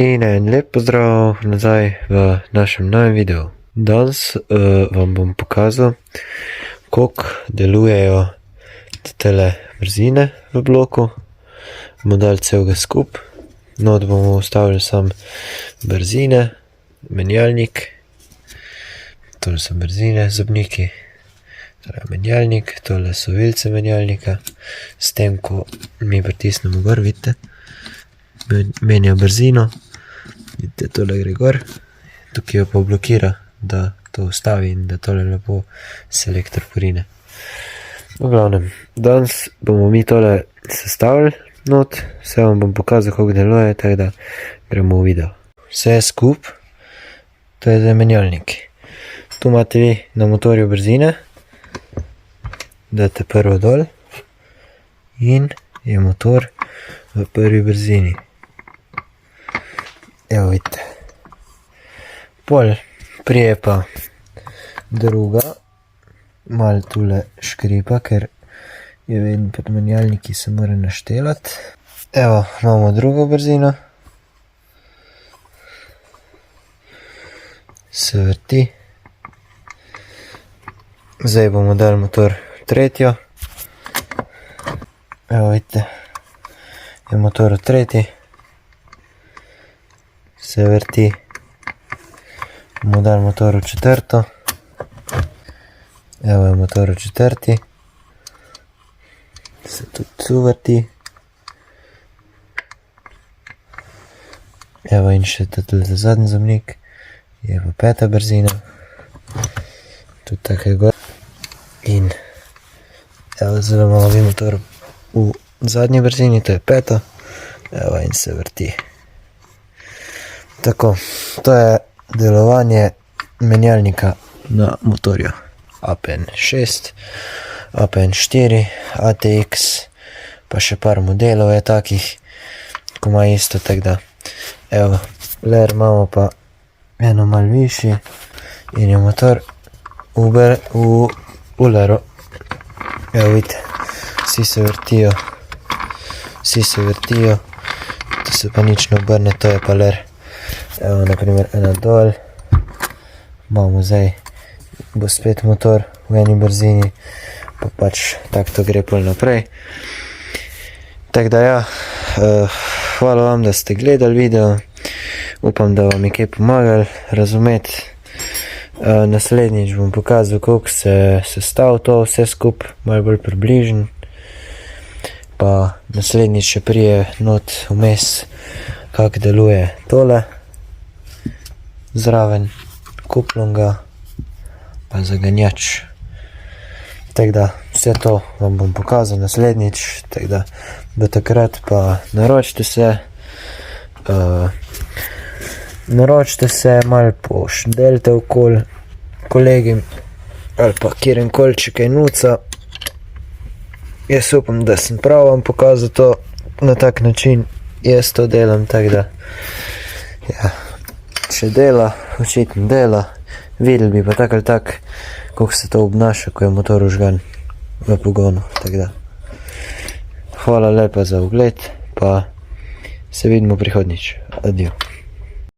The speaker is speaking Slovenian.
In en lep pozdrav nazaj v našem novem videu. Danes vam bom pokazal, kako delujejo tele brzine v bloku. Bomo dali celega skup. Not bomo ustavili sam brzine, menjalnik. Tole so brzine, zobniki. Tole menjalnik, tole so vilce menjalnika. S tem, ko mi pritisnemo gor, vidite, menja brzino. Vidite, tole gre gor, tukaj jo pa blokira, da to ustavi in da tole lepo selektor porine. V glavnem, danes bomo mi tole sestavili not, vse vam bom pokazal, kako deluje, tako da gremo v video. Vse skup, to je zdaj menjalnik. Tu imate vi na motorju brzine, date prvo dol in je motor v prvi brzini. Evo vidite. Pol prije pa druga, malo tule škripa, ker je vedno pod menjalniki, se mora naštelati. Evo, imamo drugo brzino. Se vrti. Zdaj bomo dali motor tretjo. Evo vidite, je motor v tretji. Se vrti. Bomo dali motor v četrto. Evo je motor v četrti. Se tudi tu vrti. Evo in še tudi zadnji zobnik. Je pa peta brzina. Tudi tako je gor. In evo zdaj imamo mi motor v zadnji brzini, to je peta. Evo in se vrti. Tako, to je delovanje menjalnika na motorju APN 6, APN 4, ATX, pa še par modelov je takih, ko ima isto, tako da, evo, ler imamo pa eno malo višji in je motor v leru. Evo vidite, vsi se vrtijo, to se pa nič ne obrne, to je pa ler. Evo, naprimer, ena dol, imamo zdaj, bo spet motor v eni brzini, pa pač tako to gre pol naprej. Tako da ja, hvala vam, da ste gledali video, upam, da vam je kaj pomagali razumeti. Naslednjič bom pokazal, kako se sestavlja to vse skup, malo bolj približen. Pa naslednjič še prije not vmes, kako deluje tole. Zraven kuplonga, pa zaganjač. Tako da, vse to vam bom pokazal naslednjič, tako da do takrat pa naročite se, malo pošdelite okoli kolegim, ali pa kjerenkoli, če kaj nuca. Jaz upam, da sem prav vam pokazal to na tak način, jaz to delam, tako da, ja. Če dela, očitno dela, videli bi pa tak ali tak, kako se to obnaša, ko je motor vžgan v pogonu, tako da. Hvala lepa za ogled, pa se vidimo prihodnjič. Adijo.